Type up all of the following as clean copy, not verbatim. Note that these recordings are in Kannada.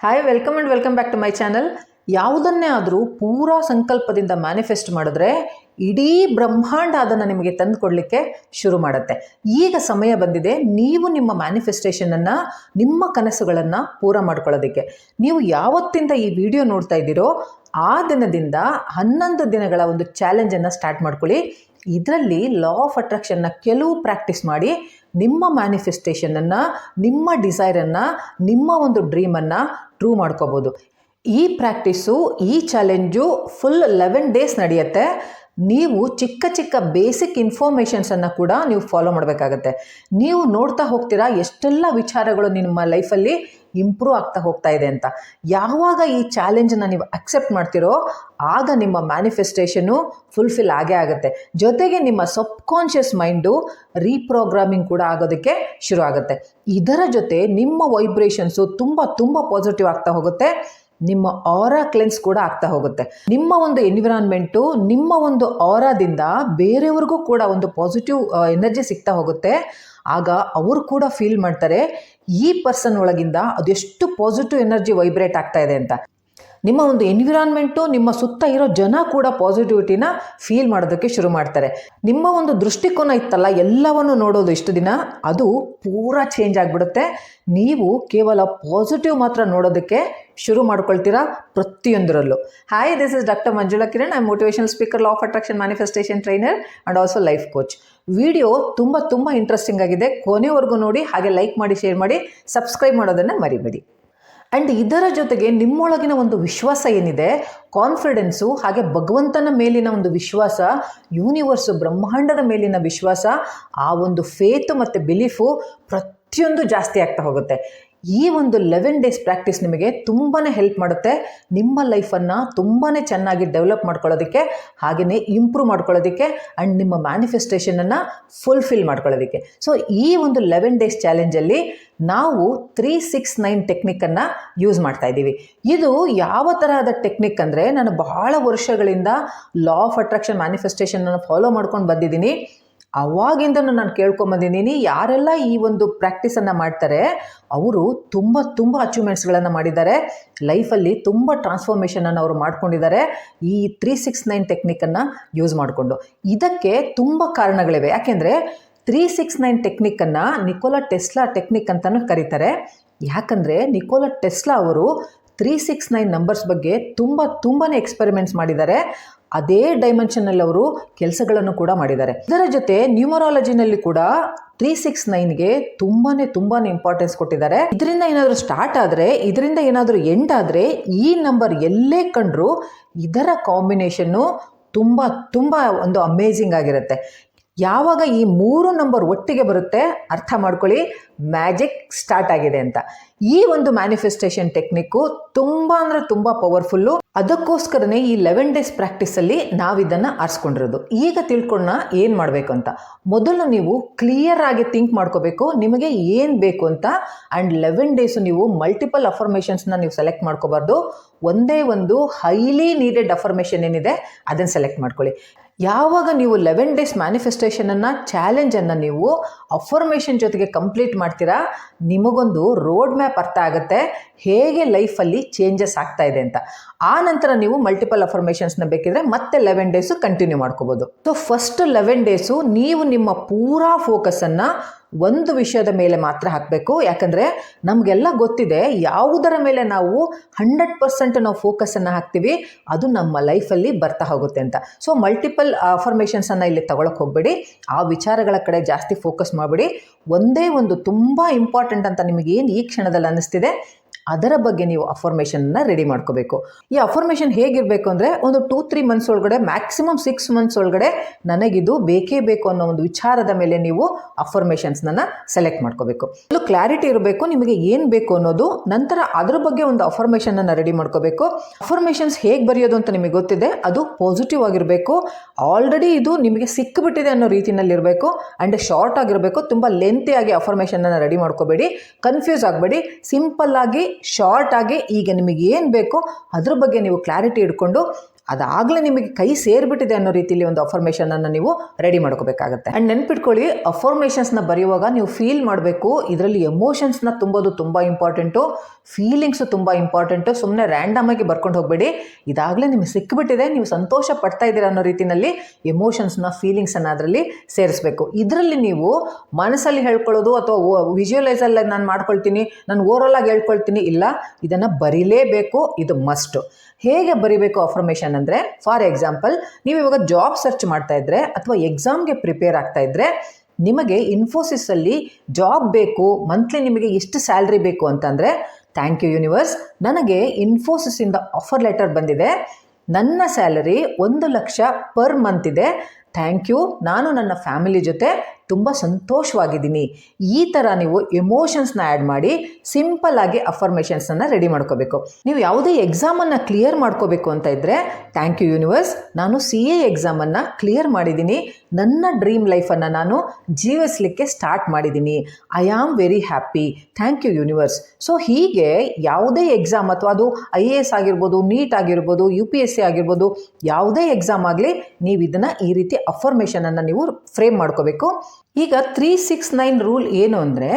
Hi welcome back to my channel. ಯಾವುದನ್ನೇ ಆದರೂ ಪೂರಾ ಸಂಕಲ್ಪದಿಂದ ಮ್ಯಾನಿಫೆಸ್ಟ್ ಮಾಡಿದ್ರೆ ಇಡೀ ಬ್ರಹ್ಮಾಂಡ ಅದನ್ನು ನಿಮಗೆ ತಂದು ಕೊಡಲಿಕ್ಕೆ ಶುರು ಮಾಡುತ್ತೆ. ಈಗ ಸಮಯ ಬಂದಿದೆ ನೀವು ನಿಮ್ಮ ಮ್ಯಾನಿಫೆಸ್ಟೇಷನನ್ನು, ನಿಮ್ಮ ಕನಸುಗಳನ್ನು ಪೂರ ಮಾಡ್ಕೊಳ್ಳೋದಕ್ಕೆ. ನೀವು ಯಾವತ್ತಿಂದ ಈ ವಿಡಿಯೋ ನೋಡ್ತಾ ಇದ್ದೀರೋ ಆ ದಿನದಿಂದ 11 ದಿನಗಳ ಒಂದು ಚಾಲೆಂಜನ್ನು ಸ್ಟಾರ್ಟ್ ಮಾಡ್ಕೊಳ್ಳಿ. ಇದರಲ್ಲಿ ಲಾ ಆಫ್ ಅಟ್ರಾಕ್ಷನ್ನ ಕೆಲವು ಪ್ರಾಕ್ಟೀಸ್ ಮಾಡಿ ನಿಮ್ಮ ಮ್ಯಾನಿಫೆಸ್ಟೇಷನನ್ನು, ನಿಮ್ಮ ಡಿಸೈರನ್ನು, ನಿಮ್ಮ ಒಂದು ಡ್ರೀಮನ್ನು ಟ್ರೂ ಮಾಡ್ಕೋಬೋದು. ಈ ಪ್ರಾಕ್ಟೀಸು, ಈ ಚಾಲೆಂಜು ಫುಲ್ 11 ಡೇಸ್ ನಡೆಯುತ್ತೆ. ನೀವು ಚಿಕ್ಕ ಚಿಕ್ಕ ಬೇಸಿಕ್ ಇನ್ಫಾರ್ಮೇಷನ್ಸನ್ನು ಕೂಡ ನೀವು ಫಾಲೋ ಮಾಡಬೇಕಾಗತ್ತೆ. ನೀವು ನೋಡ್ತಾ ಹೋಗ್ತೀರಾ ಎಷ್ಟೆಲ್ಲ ವಿಚಾರಗಳು ನಿಮ್ಮ ಲೈಫಲ್ಲಿ ಇಂಪ್ರೂವ್ ಆಗ್ತಾ ಹೋಗ್ತಾ ಇದೆ ಅಂತ. ಯಾವಾಗ ಈ ಚಾಲೆಂಜನ್ನು ನೀವು ಅಕ್ಸೆಪ್ಟ್ ಮಾಡ್ತೀರೋ ಆಗ ನಿಮ್ಮ ಮ್ಯಾನಿಫೆಸ್ಟೇಷನು ಫುಲ್ಫಿಲ್ ಆಗೇ ಆಗುತ್ತೆ. ಜೊತೆಗೆ ನಿಮ್ಮ ಸಬ್ ಕಾನ್ಷಿಯಸ್ ಮೈಂಡು ರೀಪ್ರೋಗ್ರಾಮಿಂಗ್ ಕೂಡ ಆಗೋದಕ್ಕೆ ಶುರು ಆಗುತ್ತೆ. ಇದರ ಜೊತೆ ನಿಮ್ಮ ವೈಬ್ರೇಷನ್ಸು ತುಂಬ ಪಾಸಿಟಿವ್ ಆಗ್ತಾ ಹೋಗುತ್ತೆ. ನಿಮ್ಮ ಆರಾ ಕ್ಲೆನ್ಸ್ ಕೂಡ ಆಗ್ತಾ ಹೋಗುತ್ತೆ. ನಿಮ್ಮ ಒಂದು ಎನ್ವಿರಾನ್ಮೆಂಟು, ನಿಮ್ಮ ಒಂದು ಆರಾದಿಂದ ಬೇರೆಯವ್ರಿಗೂ ಕೂಡ ಒಂದು ಪಾಸಿಟಿವ್ ಎನರ್ಜಿ ಸಿಗ್ತಾ ಹೋಗುತ್ತೆ. ಆಗ ಅವರು ಕೂಡ ಫೀಲ್ ಮಾಡ್ತಾರೆ ಈ ಪರ್ಸನ್ ಒಳಗಿಂದ ಅದೆಷ್ಟು ಪಾಸಿಟಿವ್ ಎನರ್ಜಿ ವೈಬ್ರೇಟ್ ಆಗ್ತಾ ಇದೆ ಅಂತ. ನಿಮ್ಮ ಒಂದು ಎನ್ವಿರಾನ್ಮೆಂಟು, ನಿಮ್ಮ ಸುತ್ತ ಇರೋ ಜನ ಕೂಡ ಪಾಸಿಟಿವಿಟಿನ ಫೀಲ್ ಮಾಡೋದಕ್ಕೆ ಶುರು ಮಾಡ್ತಾರೆ. ನಿಮ್ಮ ಒಂದು ದೃಷ್ಟಿಕೋನ ಇತ್ತಲ್ಲ ಎಲ್ಲವನ್ನು ನೋಡೋದು ಇಷ್ಟು ದಿನ, ಅದು ಪೂರಾ ಚೇಂಜ್ ಆಗಿಬಿಡುತ್ತೆ. ನೀವು ಕೇವಲ ಪಾಸಿಟಿವ್ ಮಾತ್ರ ನೋಡೋದಕ್ಕೆ ಶುರು ಮಾಡ್ಕೊಳ್ತೀರಾ ಪ್ರತಿಯೊಂದರಲ್ಲೂ. Hi, this is doctor Manjula Kiran. I am motivational speaker, law of attraction manifestation trainer and also life coach. Video ತುಂಬ ಇಂಟ್ರೆಸ್ಟಿಂಗ್ ಆಗಿದೆ. ಕೊನೆವರೆಗೂ ನೋಡಿ, ಹಾಗೆ ಲೈಕ್ ಮಾಡಿ, ಶೇರ್ ಮಾಡಿ, ಸಬ್ಸ್ಕ್ರೈಬ್ ಮಾಡೋದನ್ನು ಮರಿಬೇಡಿ. ಆ್ಯಂಡ್ ಇದರ ಜೊತೆಗೆ ನಿಮ್ಮೊಳಗಿನ ಒಂದು ವಿಶ್ವಾಸ ಏನಿದೆ, ಕಾನ್ಫಿಡೆನ್ಸು, ಹಾಗೆ ಭಗವಂತನ ಮೇಲಿನ ಒಂದು ವಿಶ್ವಾಸ, ಯೂನಿವರ್ಸು ಬ್ರಹ್ಮಾಂಡದ ಮೇಲಿನ ವಿಶ್ವಾಸ, ಆ ಒಂದು ಫೇತು ಮತ್ತು ಬಿಲೀಫು ಪ್ರತಿಯೊಂದು ಜಾಸ್ತಿ ಆಗ್ತಾ ಹೋಗುತ್ತೆ. ಈ ಒಂದು 11 ಡೇಸ್ ಪ್ರಾಕ್ಟೀಸ್ ನಿಮಗೆ ತುಂಬಾ ಹೆಲ್ಪ್ ಮಾಡುತ್ತೆ ನಿಮ್ಮ ಲೈಫನ್ನು ತುಂಬಾ ಚೆನ್ನಾಗಿ ಡೆವಲಪ್ ಮಾಡ್ಕೊಳ್ಳೋದಕ್ಕೆ, ಹಾಗೆಯೇ ಇಂಪ್ರೂವ್ ಮಾಡ್ಕೊಳ್ಳೋದಕ್ಕೆ ಆ್ಯಂಡ್ ನಿಮ್ಮ ಮ್ಯಾನಿಫೆಸ್ಟೇಷನನ್ನು ಫುಲ್ಫಿಲ್ ಮಾಡ್ಕೊಳ್ಳೋದಕ್ಕೆ. ಸೊ ಈ ಒಂದು 11 ಡೇಸ್ ಚಾಲೆಂಜಲ್ಲಿ ನಾವು 369 ಟೆಕ್ನಿಕ್ಕನ್ನು ಯೂಸ್ ಮಾಡ್ತಾ ಇದ್ದೀವಿ. ಇದು ಯಾವ ತರಹದ ಟೆಕ್ನಿಕ್ ಅಂದರೆ, ನಾನು ಬಹಳ ವರ್ಷಗಳಿಂದ ಲಾ ಆಫ್ ಅಟ್ರಾಕ್ಷನ್ ಮ್ಯಾನಿಫೆಸ್ಟೇಷನನ್ನು ಫಾಲೋ ಮಾಡ್ಕೊಂಡು ಬಂದಿದ್ದೀನಿ. ಅವಾಗಿಂದನೂ ನಾನು ಕೇಳ್ಕೊಂಬಂದಿದ್ದೀನಿ, ಯಾರೆಲ್ಲ ಈ ಒಂದು ಪ್ರಾಕ್ಟೀಸನ್ನು ಮಾಡ್ತಾರೆ ಅವರು ತುಂಬ ಅಚೀವ್ಮೆಂಟ್ಸ್ಗಳನ್ನು ಮಾಡಿದ್ದಾರೆ, ಲೈಫಲ್ಲಿ ತುಂಬ ಟ್ರಾನ್ಸ್ಫಾರ್ಮೇಷನನ್ನು ಅವರು ಮಾಡ್ಕೊಂಡಿದ್ದಾರೆ ಈ 369 ಟೆಕ್ನಿಕ್ಕನ್ನು ಯೂಸ್ ಮಾಡಿಕೊಂಡು. ಇದಕ್ಕೆ ತುಂಬ ಕಾರಣಗಳಿವೆ. ಯಾಕೆಂದರೆ 369 ಟೆಕ್ನಿಕ್ಕನ್ನು ನಿಕೋಲಾ ಟೆಸ್ಲಾ ಟೆಕ್ನಿಕ್ ಅಂತಲೂ ಕರೀತಾರೆ. ಯಾಕಂದರೆ ನಿಕೋಲಾ ಟೆಸ್ಲಾ ಅವರು 369 ನಂಬರ್ಸ್ ಬಗ್ಗೆ ತುಂಬಾ ಎಕ್ಸ್ಪೆರಿಮೆಂಟ್ಸ್ ಮಾಡಿದ್ದಾರೆ. ಅದೇ ಡೈಮೆನ್ಷನ್ನಲ್ಲಿ ಅವರು ಕೆಲಸಗಳನ್ನು ಕೂಡ ಮಾಡಿದ್ದಾರೆ. ಇದರ ಜೊತೆ ನ್ಯೂಮರಾಲಜಿನಲ್ಲಿ ಕೂಡ 369ಗೆ ತುಂಬಾ ಇಂಪಾರ್ಟೆನ್ಸ್ ಕೊಟ್ಟಿದ್ದಾರೆ. ಇದರಿಂದ ಏನಾದರೂ ಸ್ಟಾರ್ಟ್ ಆದರೆ, ಇದರಿಂದ ಏನಾದರೂ ಎಂಡ್ ಆದರೆ, ಈ ನಂಬರ್ ಎಲ್ಲೇ ಕಂಡ್ರೂ ಇದರ ಕಾಂಬಿನೇಷನ್ನು ತುಂಬ ಒಂದು ಅಮೇಝಿಂಗ್ ಆಗಿರುತ್ತೆ. ಯಾವಾಗ ಈ 3 ನಂಬರ್ ಒಟ್ಟಿಗೆ ಬರುತ್ತೆ, ಅರ್ಥ ಮಾಡ್ಕೊಳ್ಳಿ ಮ್ಯಾಜಿಕ್ ಸ್ಟಾರ್ಟ್ ಆಗಿದೆ ಅಂತ. ಈ ಒಂದು ಮ್ಯಾನಿಫೆಸ್ಟೇಷನ್ ಟೆಕ್ನಿಕ್ಕು ತುಂಬ ಪವರ್ಫುಲ್ಲು. ಅದಕ್ಕೋಸ್ಕರನೇ ಈ 11 ಡೇಸ್ ಪ್ರಾಕ್ಟೀಸಲ್ಲಿ ನಾವಿದನ್ನು ಆರಿಸ್ಕೊಂಡಿರೋದು. ಈಗ ತಿಳ್ಕೊಳ್ಳೋಣ ಏನು ಮಾಡಬೇಕು ಅಂತ. ಮೊದಲು ನೀವು ಕ್ಲಿಯರ್ ಆಗಿ ಥಿಂಕ್ ಮಾಡ್ಕೋಬೇಕು ನಿಮಗೆ ಏನು ಬೇಕು ಅಂತ. ಆ್ಯಂಡ್ 11 ಡೇಸು ನೀವು ಮಲ್ಟಿಪಲ್ ಅಫರ್ಮೇಷನ್ಸ್ನ ನೀವು ಸೆಲೆಕ್ಟ್ ಮಾಡ್ಕೋಬಾರ್ದು. ಒಂದೇ ಒಂದು ಹೈಲಿ ನೀಡೆಡ್ ಅಫರ್ಮೇಷನ್ ಏನಿದೆ ಅದನ್ನು ಸೆಲೆಕ್ಟ್ ಮಾಡ್ಕೊಳ್ಳಿ. ಯಾವಾಗ ನೀವು 11 ಡೇಸ್ ಮ್ಯಾನಿಫೆಸ್ಟೇಷನನ್ನು, ಚಾಲೆಂಜನ್ನು ನೀವು ಅಫರ್ಮೇಷನ್ ಜೊತೆಗೆ ಕಂಪ್ಲೀಟ್ ಮಾಡ್ತೀರಾ, ನಿಮಗೊಂದು ರೋಡ್ ಮ್ಯಾಪ್ ಅರ್ಥ ಆಗುತ್ತೆ ಹೇಗೆ ಲೈಫಲ್ಲಿ ಚೇಂಜಸ್ ಆಗ್ತಾ ಇದೆ ಅಂತ. ಆ ನಂತರ ನೀವು ಮಲ್ಟಿಪಲ್ ಅಫರ್ಮೇಷನ್ಸ್ನ ಬೇಕಿದ್ರೆ ಮತ್ತೆ 11 ಡೇಸು ಕಂಟಿನ್ಯೂ ಮಾಡ್ಕೋಬೋದು. ಸೊ ಫಸ್ಟ್ 11 ಡೇಸು ನೀವು ನಿಮ್ಮ ಪೂರಾ ಫೋಕಸನ್ನು ಒಂದು ವಿಷಯದ ಮೇಲೆ ಮಾತ್ರ ಹಾಕಬೇಕು. ಯಾಕಂದರೆ ನಮಗೆಲ್ಲ ಗೊತ್ತಿದೆ ಯಾವುದರ ಮೇಲೆ ನಾವು 100% ನಾವು ಫೋಕಸನ್ನು ಹಾಕ್ತೀವಿ ಅದು ನಮ್ಮ ಲೈಫಲ್ಲಿ ಬರ್ತಾ ಹೋಗುತ್ತೆ ಅಂತ. ಸೊ ಮಲ್ಟಿಪಲ್ ಅಫರ್ಮೇಷನ್ಸನ್ನು ಇಲ್ಲಿ ತಗೊಳಕ್ಕೆ ಹೋಗಬೇಡಿ, ಆ ವಿಚಾರಗಳ ಕಡೆ ಜಾಸ್ತಿ ಫೋಕಸ್ ಮಾಡಬೇಡಿ. ಒಂದೇ ಒಂದು ತುಂಬ ಇಂಪಾರ್ಟೆಂಟ್ ಅಂತ ನಿಮಗೇನು ಈ ಕ್ಷಣದಲ್ಲಿ ಅನ್ನಿಸ್ತಿದೆ ಅದರ ಬಗ್ಗೆ ನೀವು ಅಫರ್ಮೇಷನ್ನ ರೆಡಿ ಮಾಡ್ಕೋಬೇಕು. ಈ ಅಫರ್ಮೇಷನ್ ಹೇಗಿರಬೇಕು ಅಂದರೆ, ಒಂದು 2-3 ಮಂತ್ಸ್ ಒಳಗಡೆ, ಮ್ಯಾಕ್ಸಿಮಮ್ 6 ಮಂತ್ಸ್ ಒಳಗಡೆ ನನಗಿದು ಬೇಕೇ ಬೇಕು ಅನ್ನೋ ಒಂದು ವಿಚಾರದ ಮೇಲೆ ನೀವು ಅಫರ್ಮೇಷನ್ಸ್ನ ಸೆಲೆಕ್ಟ್ ಮಾಡ್ಕೋಬೇಕು. ಇದು ಕ್ಲಾರಿಟಿ ಇರಬೇಕು ನಿಮಗೆ ಏನು ಬೇಕು ಅನ್ನೋದು. ನಂತರ ಅದರ ಬಗ್ಗೆ ಒಂದು ಅಫರ್ಮೇಷನನ್ನು ರೆಡಿ ಮಾಡ್ಕೋಬೇಕು. ಅಫರ್ಮೇಷನ್ಸ್ ಹೇಗೆ ಬರೆಯೋದು ಅಂತ ನಿಮಗೆ ಗೊತ್ತಿದೆ, ಅದು ಪಾಸಿಟಿವ್ ಆಗಿರಬೇಕು. ಆಲ್ರೆಡಿ ಇದು ನಿಮಗೆ ಸಿಕ್ಕಿಬಿಟ್ಟಿದೆ ಅನ್ನೋ ರೀತಿಯಲ್ಲಿರಬೇಕು. ಆ್ಯಂಡ್ ಶಾರ್ಟ್ ಆಗಿರಬೇಕು. ತುಂಬ ಲೆಂತಿಯಾಗಿ ಅಫರ್ಮೇಷನನ್ನು ರೆಡಿ ಮಾಡ್ಕೋಬೇಡಿ, ಕನ್ಫ್ಯೂಸ್ ಆಗಬೇಡಿ. ಸಿಂಪಲ್ ಆಗಿ, ಶಾರ್ಟ್ ಆಗಿ, ಈಗ ನಿಮಗೆ ಏನು ಬೇಕೋ ಅದ್ರ ಬಗ್ಗೆ ನೀವು ಕ್ಲಾರಿಟಿ ಇಟ್ಕೊಂಡು ಅದಾಗಲೇ ನಿಮಗೆ ಕೈ ಸೇರಿಬಿಟ್ಟಿದೆ ಅನ್ನೋ ರೀತಿಯಲ್ಲಿ ಒಂದು ಅಫರ್ಮೇಷನನ್ನು ನೀವು ರೆಡಿ ಮಾಡ್ಕೋಬೇಕಾಗತ್ತೆ. ಆ್ಯಂಡ್ ನೆನ್ಪಿಟ್ಕೊಳ್ಳಿ, ಅಫರ್ಮೇಷನ್ಸ್ನ ಬರೆಯುವಾಗ ನೀವು ಫೀಲ್ ಮಾಡಬೇಕು. ಇದರಲ್ಲಿ ಎಮೋಷನ್ಸ್ನ ತುಂಬೋದು ತುಂಬ ಇಂಪಾರ್ಟೆಂಟು, ಫೀಲಿಂಗ್ಸು ತುಂಬ ಇಂಪಾರ್ಟೆಂಟು. ಸುಮ್ಮನೆ ರ್ಯಾಂಡಮ್ ಆಗಿ ಬರ್ಕೊಂಡು ಹೋಗಬೇಡಿ. ಇದಾಗಲೇ ನಿಮಗೆ ಸಿಕ್ಕಿಬಿಟ್ಟಿದೆ, ನೀವು ಸಂತೋಷ ಪಡ್ತಾ ಇದ್ದೀರಾ ಅನ್ನೋ ರೀತಿಯಲ್ಲಿ ಎಮೋಷನ್ಸ್ನ ಫೀಲಿಂಗ್ಸನ್ನು ಅದರಲ್ಲಿ ಸೇರಿಸ್ಬೇಕು. ಇದರಲ್ಲಿ ನೀವು ಮನಸ್ಸಲ್ಲಿ ಹೇಳ್ಕೊಳ್ಳೋದು ಅಥವಾ ವಿಜುವಲೈಸಲ್ಲಿ ನಾನು ಮಾಡ್ಕೊಳ್ತೀನಿ, ನಾನು ಓವರಾಲ್ ಆಗಿ ಹೇಳ್ಕೊಳ್ತೀನಿ, ಇಲ್ಲ, ಇದನ್ನು ಬರೀಲೇಬೇಕು. ಇದು ಮಸ್ಟು. ಹೇಗೆ ಬರಿಬೇಕು ಅಫರ್ಮೇಷನ್ ಅಂದರೆ, ಫಾರ್ ಎಕ್ಸಾಂಪಲ್, ನೀವು ಇವಾಗ ಜಾಬ್ ಸರ್ಚ್ ಮಾಡ್ತಾ ಇದ್ರೆ ಅಥವಾ ಎಕ್ಸಾಮ್ಗೆ ಪ್ರಿಪೇರ್ ಆಗ್ತಾ ಇದ್ರೆ, ನಿಮಗೆ ಇನ್ಫೋಸಿಸಲ್ಲಿ ಜಾಬ್ ಬೇಕು, ಮಂತ್ಲಿ ನಿಮಗೆ ಎಷ್ಟು ಸ್ಯಾಲ್ರಿ ಬೇಕು ಅಂತಂದರೆ, ಥ್ಯಾಂಕ್ ಯು ಯೂನಿವರ್ಸ್, ನನಗೆ ಇನ್ಫೋಸಿಸಿಂದ ಆಫರ್ ಲೆಟರ್ ಬಂದಿದೆ, ನನ್ನ ಸ್ಯಾಲರಿ 1,00,000 ಪರ್ ಮಂತ್ ಇದೆ, ಥ್ಯಾಂಕ್ ಯು, ನಾನು ನನ್ನ ಫ್ಯಾಮಿಲಿ ಜೊತೆ ತುಂಬ ಸಂತೋಷವಾಗಿದ್ದೀನಿ. ಈ ಥರ ನೀವು ಎಮೋಷನ್ಸ್ನ ಆ್ಯಡ್ ಮಾಡಿ ಸಿಂಪಲ್ ಆಗಿ ಅಫರ್ಮೇಷನ್ಸನ್ನು ರೆಡಿ ಮಾಡ್ಕೋಬೇಕು. ನೀವು ಯಾವುದೇ ಎಕ್ಸಾಮನ್ನು ಕ್ಲಿಯರ್ ಮಾಡ್ಕೋಬೇಕು ಅಂತ ಇದ್ದರೆ, ಥ್ಯಾಂಕ್ ಯು ಯೂನಿವರ್ಸ್, ನಾನು CA ಎಕ್ಸಾಮನ್ನು ಕ್ಲಿಯರ್ ಮಾಡಿದ್ದೀನಿ, ನನ್ನ ಡ್ರೀಮ್ ಲೈಫನ್ನು ನಾನು ಜೀವಿಸಲಿಕ್ಕೆ ಸ್ಟಾರ್ಟ್ ಮಾಡಿದ್ದೀನಿ, I am very happy, thank you universe. So ಹೀಗೆ ಯಾವುದೇ ಎಕ್ಸಾಮ್, ಅಥವಾ ಅದು IAS ಆಗಿರ್ಬೋದು, ನೀಟ್ ಆಗಿರ್ಬೋದು, UPSC ಆಗಿರ್ಬೋದು, ಯಾವುದೇ ಎಕ್ಸಾಮ್ ಆಗಲಿ, ನೀವು ಇದನ್ನು ಈ ರೀತಿ ಅಫರ್ಮೇಷನನ್ನು ನೀವು ಫ್ರೇಮ್ ಮಾಡ್ಕೋಬೇಕು. ಈಗ 3-6-9 ರೂಲ್ ಏನು ಅಂದರೆ,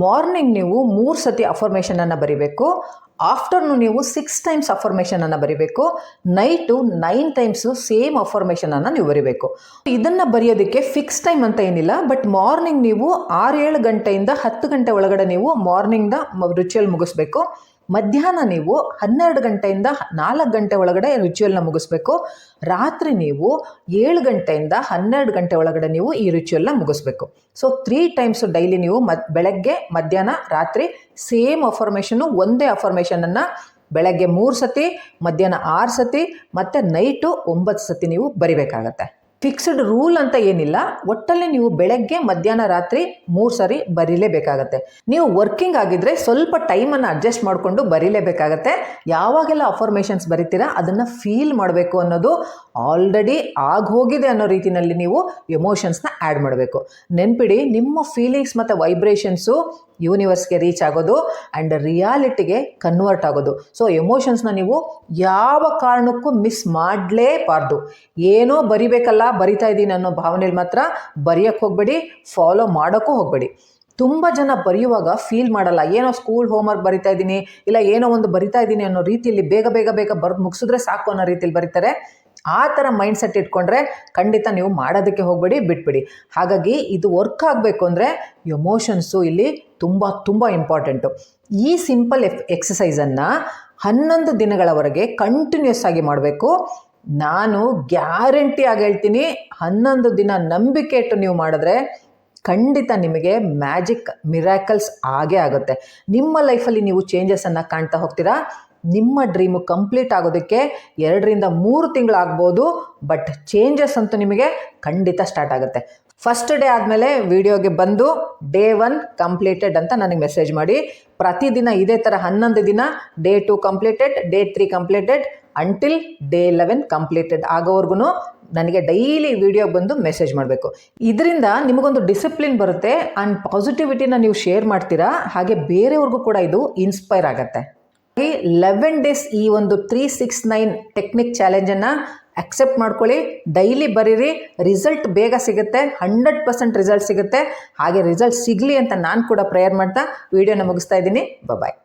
ಮಾರ್ನಿಂಗ್ ನೀವು 3 ಸತಿ ಅಫರ್ಮೇಷನನ್ನು ಬರಿಬೇಕು, ಆಫ್ಟರ್ನೂನ್ ನೀವು 6 ಟೈಮ್ಸ್ ಅಫರ್ಮೇಷನನ್ನು ಬರಿಬೇಕು, ನೈಟು 9 ಟೈಮ್ಸು ಸೇಮ್ ಅಫರ್ಮೇಷನನ್ನು ನೀವು ಬರಿಬೇಕು. ಇದನ್ನು ಬರೆಯೋದಕ್ಕೆ ಫಿಕ್ಸ್ ಟೈಮ್ ಅಂತ ಏನಿಲ್ಲ, ಬಟ್ ಮಾರ್ನಿಂಗ್ ನೀವು 6-7 ಗಂಟೆಯಿಂದ 10 ಗಂಟೆ ಒಳಗಡೆ ನೀವು ಮಾರ್ನಿಂಗ್ದ ರಿಚುವಲ್ ಮುಗಿಸ್ಬೇಕು. ಮಧ್ಯಾಹ್ನ ನೀವು 12 ಗಂಟೆಯಿಂದ 4 ಗಂಟೆ ಒಳಗಡೆ ರಿಚುವಲ್ನ ಮುಗಿಸ್ಬೇಕು. ರಾತ್ರಿ ನೀವು 7 ಗಂಟೆಯಿಂದ 12 ಗಂಟೆ ಒಳಗಡೆ ನೀವು ಈ ರಿಚುವಲ್ನ ಮುಗಿಸ್ಬೇಕು. ಸೊ 3 ಟೈಮ್ಸು ಡೈಲಿ ನೀವು ಬೆಳಗ್ಗೆ, ಮಧ್ಯಾಹ್ನ, ರಾತ್ರಿ ಸೇಮ್ ಅಫರ್ಮೇಷನ್ನು, ಒಂದೇ ಅಫರ್ಮೇಷನನ್ನು ಬೆಳಗ್ಗೆ 3 ಸತಿ, ಮಧ್ಯಾಹ್ನ 6 ಸತಿ, ಮತ್ತು ನೈಟು 9 ಸತಿ ನೀವು ಬರಿಬೇಕಾಗತ್ತೆ. ಫಿಕ್ಸ್ಡ್ ರೂಲ್ ಅಂತ ಏನಿಲ್ಲ, ಒಟ್ಟಲ್ಲಿ ನೀವು ಬೆಳಗ್ಗೆ, ಮಧ್ಯಾಹ್ನ, ರಾತ್ರಿ 3 ಸರಿ ಬರೀಲೇಬೇಕಾಗತ್ತೆ. ನೀವು ವರ್ಕಿಂಗ್ ಆಗಿದ್ರೆ ಸ್ವಲ್ಪ ಟೈಮನ್ನು ಅಡ್ಜಸ್ಟ್ ಮಾಡಿಕೊಂಡು ಬರೀಲೇಬೇಕಾಗತ್ತೆ. ಯಾವಾಗೆಲ್ಲ ಅಫರ್ಮೇಷನ್ಸ್ ಬರಿತೀರಾ ಅದನ್ನು ಫೀಲ್ ಮಾಡಬೇಕು ಅನ್ನೋದು ಆಲ್ರೆಡಿ ಆಗೋಗಿದೆ ಅನ್ನೋ ರೀತಿಯಲ್ಲಿ ನೀವು ಎಮೋಷನ್ಸ್ನ ಆ್ಯಡ್ ಮಾಡಬೇಕು. ನೆನ್ಪಿಡಿ, ನಿಮ್ಮ ಫೀಲಿಂಗ್ಸ್ ಮತ್ತು ವೈಬ್ರೇಷನ್ಸು ಯೂನಿವರ್ಸ್ಗೆ ರೀಚ್ ಆಗೋದು ಆ್ಯಂಡ್ ರಿಯಾಲಿಟಿಗೆ ಕನ್ವರ್ಟ್ ಆಗೋದು. ಸೊ ಎಮೋಷನ್ಸ್ನ ನೀವು ಯಾವ ಕಾರಣಕ್ಕೂ ಮಿಸ್ ಮಾಡಲೇಬಾರ್ದು. ಏನೋ ಬರಿಬೇಕಲ್ಲ, ಬರಿತಾ ಇದ್ದೀನಿ ಅನ್ನೋ ಭಾವನೆಯಲ್ಲಿ ಮಾತ್ರ ಬರೆಯೋಕ್ಕೆ ಹೋಗಬೇಡಿ, ಫಾಲೋ ಮಾಡೋಕ್ಕೂ ಹೋಗಬೇಡಿ. ತುಂಬ ಜನ ಬರೆಯುವಾಗ ಫೀಲ್ ಮಾಡಲ್ಲ, ಏನೋ ಸ್ಕೂಲ್ ಹೋಮ್ವರ್ಕ್ ಬರಿತಾ ಇದ್ದೀನಿ, ಇಲ್ಲ ಏನೋ ಒಂದು ಬರಿತಾ ಇದ್ದೀನಿ ಅನ್ನೋ ರೀತಿಯಲ್ಲಿ ಬೇಗ ಬೇಗ ಬೇಗ ಬರೆದು ಮುಗಿಸಿದ್ರೆ ಸಾಕು ಅನ್ನೋ ರೀತಿಯಲ್ಲಿ ಬರೀತಾರೆ. ಆ ಥರ ಮೈಂಡ್ಸೆಟ್ ಇಟ್ಕೊಂಡ್ರೆ ಖಂಡಿತ ನೀವು ಮಾಡೋದಕ್ಕೆ ಹೋಗಬೇಡಿ, ಬಿಟ್ಬಿಡಿ. ಹಾಗಾಗಿ ಇದು ವರ್ಕ್ ಆಗಬೇಕು ಅಂದರೆ ಎಮೋಷನ್ಸು ಇಲ್ಲಿ ತುಂಬ ತುಂಬ ಇಂಪಾರ್ಟೆಂಟು. ಈ ಸಿಂಪಲ್ ಎಕ್ಸಸೈಸನ್ನು 11 ದಿನಗಳವರೆಗೆ ಕಂಟಿನ್ಯೂಸ್ ಆಗಿ ಮಾಡಬೇಕು. ನಾನು ಗ್ಯಾರಂಟಿ ಆಗಿ ಹೇಳ್ತೀನಿ, 11 ದಿನ ನಂಬಿಕೆ ಇಟ್ಟು ನೀವು ಮಾಡಿದ್ರೆ ಖಂಡಿತ ನಿಮಗೆ ಮ್ಯಾಜಿಕ್ ಮಿರಾಕಲ್ಸ್ ಆಗೇ ಆಗುತ್ತೆ. ನಿಮ್ಮ ಲೈಫಲ್ಲಿ ನೀವು ಚೇಂಜಸನ್ನು ಕಾಣ್ತಾ ಹೋಗ್ತೀರಾ. ನಿಮ್ಮ ಡ್ರೀಮು ಕಂಪ್ಲೀಟ್ ಆಗೋದಕ್ಕೆ 2-3 ತಿಂಗಳಾಗ್ಬೋದು, ಬಟ್ ಚೇಂಜಸ್ ಅಂತೂ ನಿಮಗೆ ಖಂಡಿತ ಸ್ಟಾರ್ಟ್ ಆಗುತ್ತೆ. ಫಸ್ಟ್ ಡೇ ಆದಮೇಲೆ ವಿಡಿಯೋಗೆ ಬಂದು ಡೇ 1 ಕಂಪ್ಲೀಟೆಡ್ ಅಂತ ನನಗೆ ಮೆಸೇಜ್ ಮಾಡಿ. ಪ್ರತಿದಿನ ಇದೇ ಥರ 11 ದಿನ, day 2 completed, day 3 completed, until day 11 completed ಆಗೋವರೆಗೂ ನನಗೆ ಡೈಲಿ ವಿಡಿಯೋ ಬಂದು ಮೆಸೇಜ್ ಮಾಡಬೇಕು. ಇದರಿಂದ ನಿಮಗೊಂದು ಡಿಸಿಪ್ಲಿನ್ ಬರುತ್ತೆ ಆ್ಯಂಡ್ ಪಾಸಿಟಿವಿಟಿನ ನೀವು ಶೇರ್ ಮಾಡ್ತೀರಾ. ಹಾಗೆ ಬೇರೆಯವ್ರಿಗೂ ಕೂಡ ಇದು ಇನ್ಸ್ಪೈರ್ ಆಗುತ್ತೆ. 11 ಡೇಸ್ ಈ ಒಂದು 3-6-9 ಟೆಕ್ನಿಕ್ ಚಾಲೆಂಜನ್ನು ಅಕ್ಸೆಪ್ಟ್ ಮಾಡ್ಕೊಳ್ಳಿ, ಡೈಲಿ ಬರೀರಿ, ರಿಸಲ್ಟ್ ಬೇಗ ಸಿಗುತ್ತೆ, 100% ರಿಸಲ್ಟ್ ಸಿಗುತ್ತೆ. ಹಾಗೆ ರಿಸಲ್ಟ್ ಸಿಗಲಿ ಅಂತ ನಾನು ಕೂಡ ಪ್ರೇಯರ್ ಮಾಡ್ತಾ ವಿಡಿಯೋನ ಮುಗಿಸ್ತಾ ಇದ್ದೀನಿ. ಬಾಯ್.